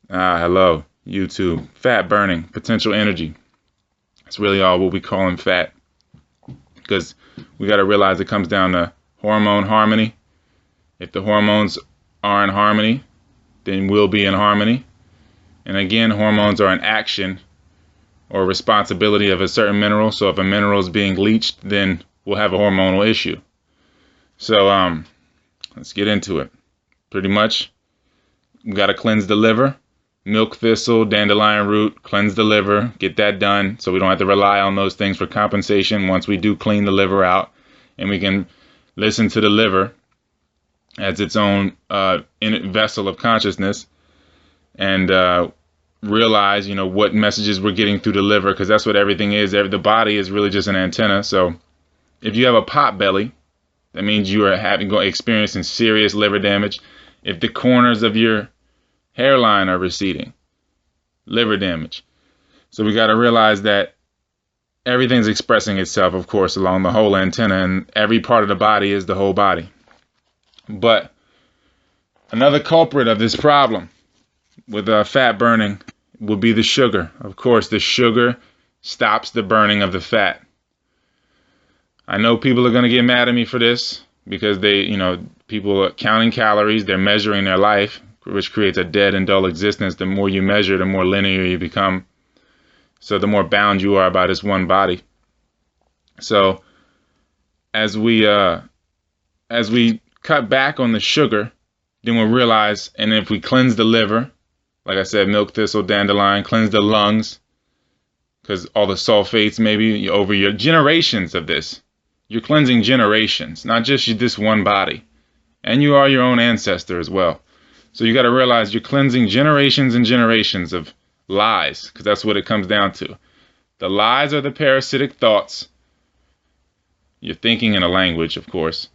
Hello, YouTube. Fat burning, potential energy. It's really all what we call in fat, because we got to realize it comes down to hormone harmony. If the hormones are in harmony, then we'll be in harmony. And again, hormones are an action or responsibility of a certain mineral. So if a mineral is being leached, then we'll have a hormonal issue. So let's get into it. Pretty much, we got to cleanse the liver. Milk thistle, dandelion root, cleanse the liver, get that done so we don't have to rely on those things for compensation once we do clean the liver out, and we can listen to the liver as its own vessel of consciousness and realize, what messages we're getting through the liver, because that's what everything is. The body is really just an antenna. So if you have a pot belly, that means you are experiencing serious liver damage. If the corners of your hairline are receding, liver damage. So we got to realize that everything's expressing itself, of course, along the whole antenna, and every part of the body is the whole body. But another culprit of this problem with fat burning will be the sugar. Of course, the sugar stops the burning of the fat. I know people are going to get mad at me for this because people are counting calories, they're measuring their life, which creates a dead and dull existence. The more you measure, the more linear you become. So the more bound you are by this one body. So as we cut back on the sugar, then we'll realize, and if we cleanse the liver, like I said, milk thistle, dandelion, cleanse the lungs, because all the sulfates, maybe over your generations of this, you're cleansing generations, not just this one body. And you are your own ancestor as well. So you got to realize you're cleansing generations and generations of lies, because that's what it comes down to. The lies are the parasitic thoughts. You're thinking in a language, of course.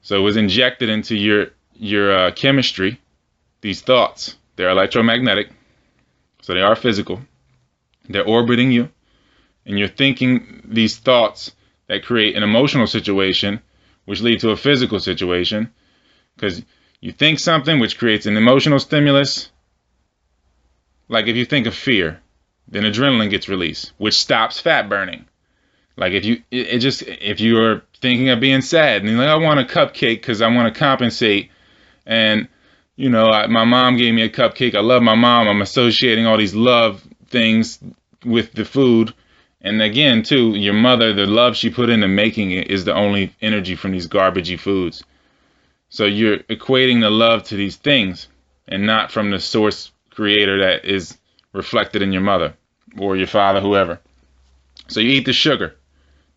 So it was injected into your chemistry, these thoughts. They're electromagnetic, so they are physical. They're orbiting you, and you're thinking these thoughts that create an emotional situation, which lead to a physical situation, because you think something which creates an emotional stimulus. Like if you think of fear, then adrenaline gets released, which stops fat burning. Like if you are thinking of being sad and you're like, I want a cupcake because I want to compensate, and my mom gave me a cupcake. I love my mom. I'm associating all these love things with the food. And again, too, your mother, the love she put into making it is the only energy from these garbagey foods. So you're equating the love to these things and not from the source creator that is reflected in your mother or your father, whoever. So you eat the sugar.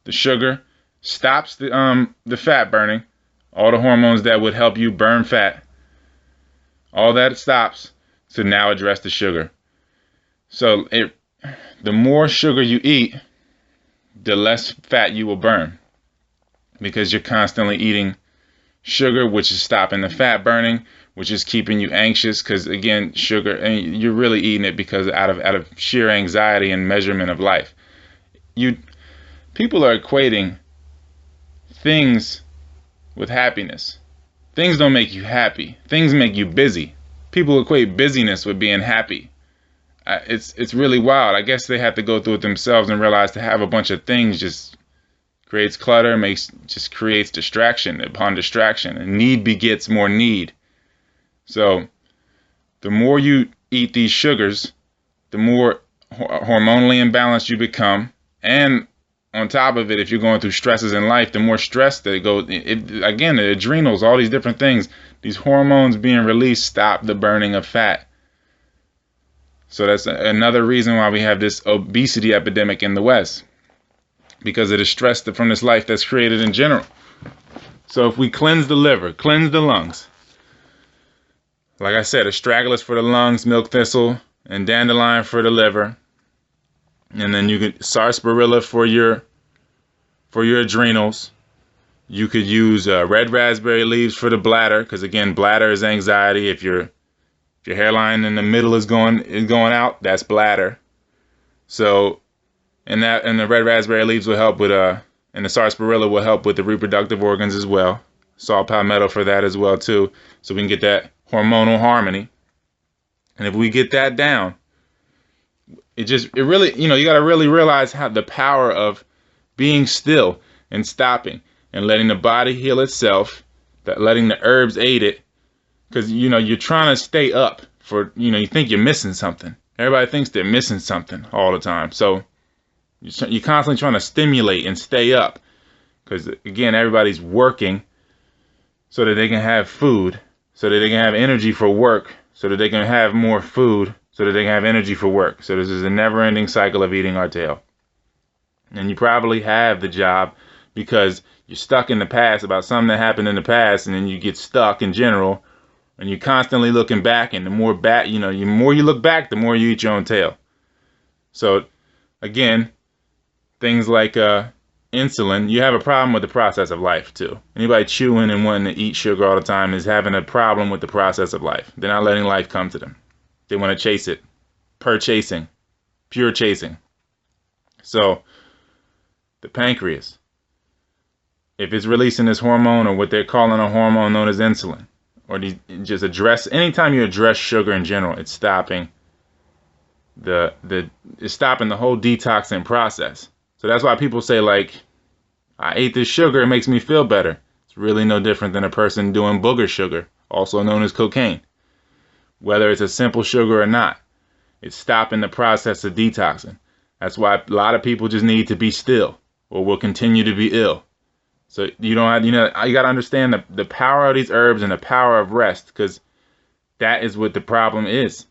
The sugar stops the fat burning, all the hormones that would help you burn fat. All that stops to now address the sugar. So the more sugar you eat, the less fat you will burn, because you're constantly eating sugar, which is stopping the fat burning, which is keeping you anxious, because again, sugar, and you're really eating it because out of sheer anxiety and measurement of life. People are equating things with happiness. Things don't make you happy. Things make you busy. People equate busyness with being happy. It's really wild. I guess they have to go through it themselves and realize to have a bunch of things just creates clutter, just creates distraction upon distraction, and need begets more need. So the more you eat these sugars, the more hormonally imbalanced you become, and on top of it, if you're going through stresses in life, the more stress that again, the adrenals, all these different things, these hormones being released stop the burning of fat. So that's another reason why we have this obesity epidemic in the West, because of the stress from this life that's created in general. So if we cleanse the liver, cleanse the lungs, like I said, astragalus for the lungs, milk thistle, and dandelion for the liver, and then you could sarsaparilla for your adrenals. You could use red raspberry leaves for the bladder, because again, bladder is anxiety. If your hairline in the middle is going out, that's bladder. So, and the red raspberry leaves will help with and the sarsaparilla will help with the reproductive organs as well. Saw palmetto for that as well too, so we can get that hormonal harmony. And if we get that down, it really, you got to really realize how the power of being still and stopping and letting the body heal itself, that letting the herbs aid it. Because, you're trying to stay up for, you think you're missing something. Everybody thinks they're missing something all the time. So you're constantly trying to stimulate and stay up. Because, again, everybody's working so that they can have food, so that they can have energy for work, so that they can have more food, so that they can have energy for work. So this is a never-ending cycle of eating our tail. And you probably have the job because you're stuck in the past about something that happened in the past, and then you get stuck in general, and you're constantly looking back, and the more the more you look back, the more you eat your own tail. So, again, things like insulin, you have a problem with the process of life too. Anybody chewing and wanting to eat sugar all the time is having a problem with the process of life. They're not letting life come to them. They want to chase it, pure chasing. So, the pancreas, if it's releasing this hormone, or what they're calling a hormone known as insulin, or anytime you address sugar in general, it's stopping it's stopping the whole detoxing process. So that's why people say, like, I ate this sugar, it makes me feel better. It's really no different than a person doing booger sugar, also known as cocaine. Whether it's a simple sugar or not, it's stopping the process of detoxing. That's why a lot of people just need to be still, or will continue to be ill. So you got to understand the power of these herbs and the power of rest, because that is what the problem is.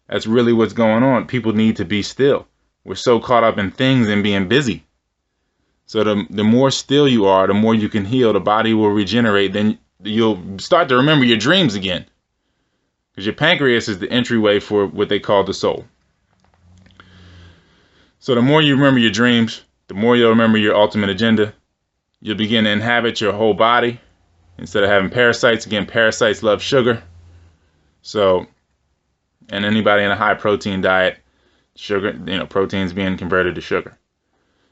That's really what's going on. People need to be still. We're so caught up in things and being busy. So the more still you are, the more you can heal. The body will regenerate. Then you'll start to remember your dreams again. Because your pancreas is the entryway for what they call the soul. So the more you remember your dreams, the more you'll remember your ultimate agenda. You'll begin to inhabit your whole body instead of having parasites. Again, parasites love sugar. So, and anybody in a high protein diet, sugar, protein's being converted to sugar.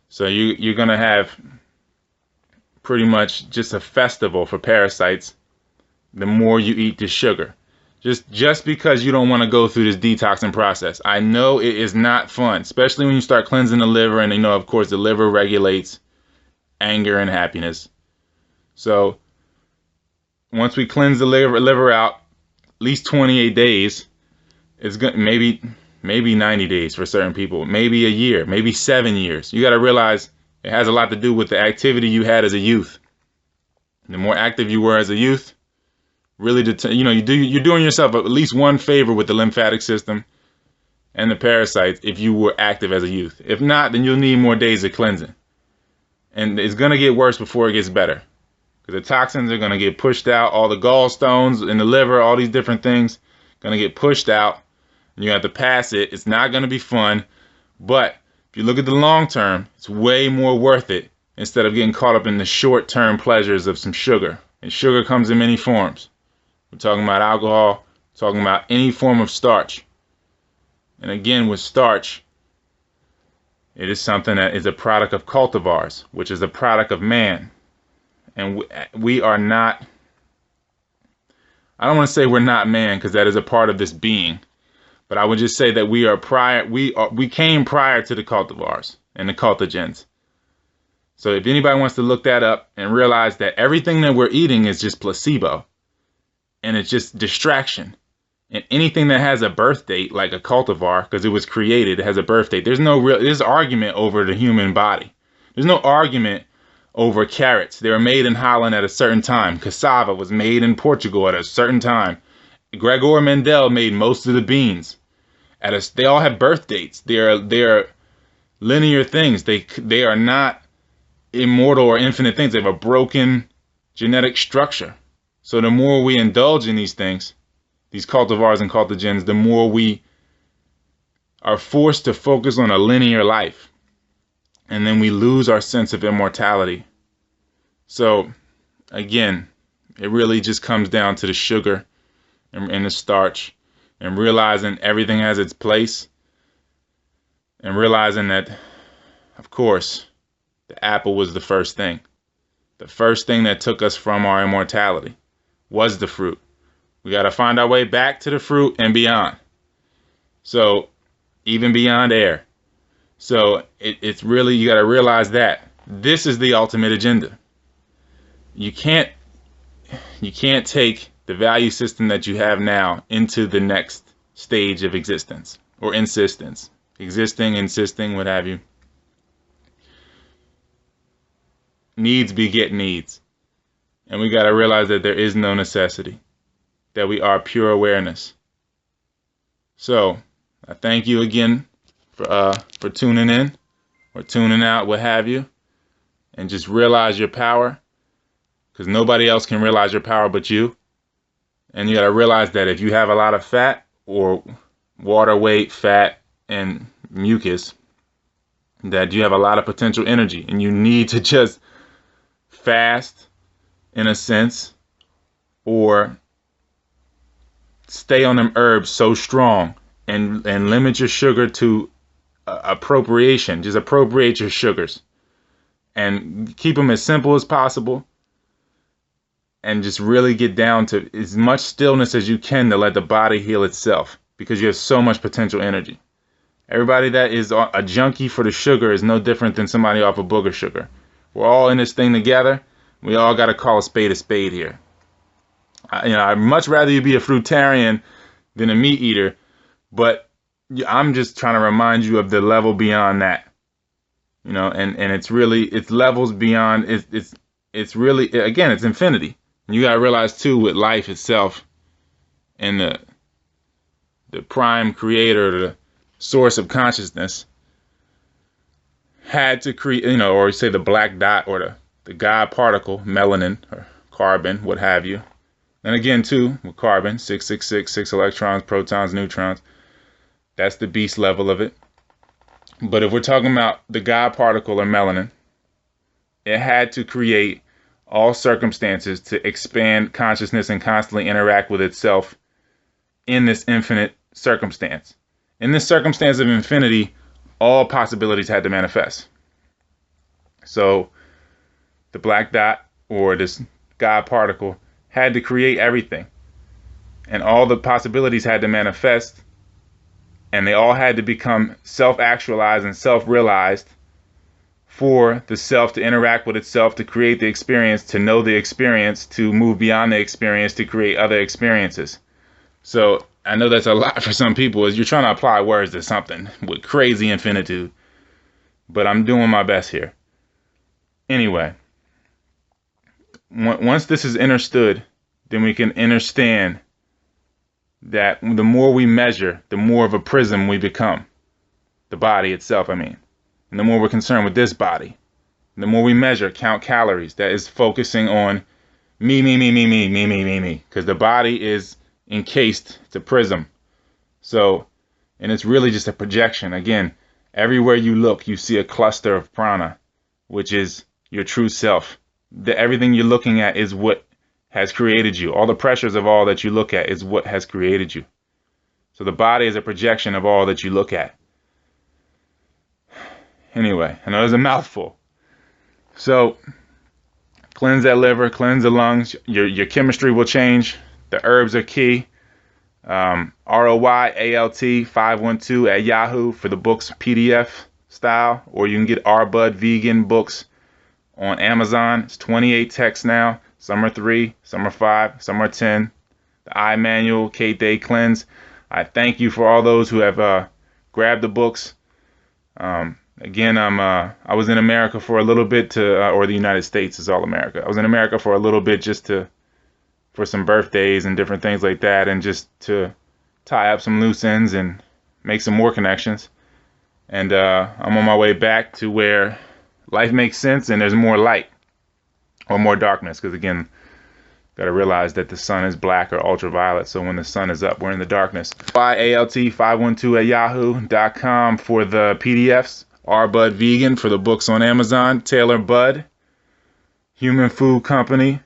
So you're going to have pretty much just a festival for parasites the more you eat this sugar. Just because you don't want to go through this detoxing process. I know it is not fun, especially when you start cleansing the liver, and of course, the liver regulates anger and happiness. So once we cleanse the liver out, at least 28 days, it's going maybe 90 days for certain people, maybe a year, maybe 7 years. You got to realize it has a lot to do with the activity you had as a youth. The more active you were as a youth, really, you're doing yourself at least one favor with the lymphatic system and the parasites if you were active as a youth. If not, then you'll need more days of cleansing. And it's going to get worse before it gets better. Because the toxins are going to get pushed out. All the gallstones in the liver, all these different things, going to get pushed out. And you have to pass it. It's not going to be fun. But if you look at the long term, it's way more worth it instead of getting caught up in the short-term pleasures of some sugar. And sugar comes in many forms. We're talking about alcohol, talking about any form of starch. And again, with starch, it is something that is a product of cultivars, which is a product of man. And we are not, I don't want to say we're not man, because that is a part of this being. But I would just say that we came prior to the cultivars and the cultigens. So if anybody wants to look that up and realize that everything that we're eating is just placebo. And it's just distraction. And anything that has a birth date, like a cultivar, because it was created, it has a birth date. There's argument over the human body. There's no argument over carrots. They were made in Holland at a certain time. Cassava was made in Portugal at a certain time. Gregor Mendel made most of the beans. They all have birth dates. They are linear things. They are not immortal or infinite things. They have a broken genetic structure. So the more we indulge in these things, these cultivars and cultigens, the more we are forced to focus on a linear life. And then we lose our sense of immortality. So, again, it really just comes down to the sugar and the starch, and realizing everything has its place, and realizing that, of course, the apple was the first thing. The first thing that took us from our immortality was the fruit. We got to find our way back to the fruit and beyond. So even beyond air. So it's really, you got to realize that this is the ultimate agenda. You can't take the value system that you have now into the next stage of existence or insistence. Existing, insisting, what have you. Needs beget needs. And we got to realize that there is no necessity, that we are pure awareness. So I thank you again for tuning in or tuning out, what have you, and just realize your power, because nobody else can realize your power but you. And you got to realize that if you have a lot of fat or water weight, fat, and mucus, that you have a lot of potential energy, and you need to just fast in a sense, or stay on them herbs so strong and limit your sugar to appropriation. Just appropriate your sugars and keep them as simple as possible, and just really get down to as much stillness as you can to let the body heal itself, because you have so much potential energy. Everybody that is a junkie for the sugar is no different than somebody off of booger sugar. We're all in this thing together. We all got to call a spade here. I'd much rather you be a fruitarian than a meat eater, but I'm just trying to remind you of the level beyond that. And it's really, it's levels beyond, it's really, again, it's infinity. And you got to realize too, with life itself and the prime creator, the source of consciousness, had to create, or say the black dot or the God particle, melanin or carbon, what have you. And again, too, with carbon, 666, 6 electrons, protons, neutrons. That's the beast level of it. But if we're talking about the God particle or melanin, it had to create all circumstances to expand consciousness and constantly interact with itself in this infinite circumstance. In this circumstance of infinity, all possibilities had to manifest. So the black dot or this God particle had to create everything, and all the possibilities had to manifest, and they all had to become self-actualized and self-realized for the self to interact with itself, to create the experience, to know the experience, to move beyond the experience, to create other experiences. So I know that's a lot for some people, as you're trying to apply words to something with crazy infinitude, but I'm doing my best here. Anyway, once this is understood, then we can understand that the more we measure, the more of a prism we become. The body itself, I mean. And the more we're concerned with this body, the more we measure, count calories, that is focusing on me. Because the body is encased, it's a prism. So, and it's really just a projection. Again, everywhere you look, you see a cluster of prana, which is your true self. Everything you're looking at is what has created you. All the pressures of all that you look at is what has created you. So the body is a projection of all that you look at. Anyway, I know there's a mouthful. So cleanse that liver, cleanse the lungs. Your chemistry will change. The herbs are key. ROYALT512 at Yahoo for the books PDF style, or you can get our Bud Vegan books on Amazon. It's 28 texts now. Some are 3, some are 5, some are 10. The Eye Manual, Kate Day Cleanse. I thank you for all those who have grabbed the books. Again, I was in America for a little bit or the United States is all America. I was in America for a little bit for some birthdays and different things like that, and just to tie up some loose ends and make some more connections. And I'm on my way back to where life makes sense and there's more light or more darkness, because again, got to realize that the sun is black or ultraviolet. So when the sun is up, we're in the darkness. YALT512 at yahoo.com for the PDFs. Our Bud Vegan for the books on Amazon. Taylor Bud, Human Food Company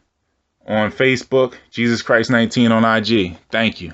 on Facebook. gzuscryst19 on IG. Thank you.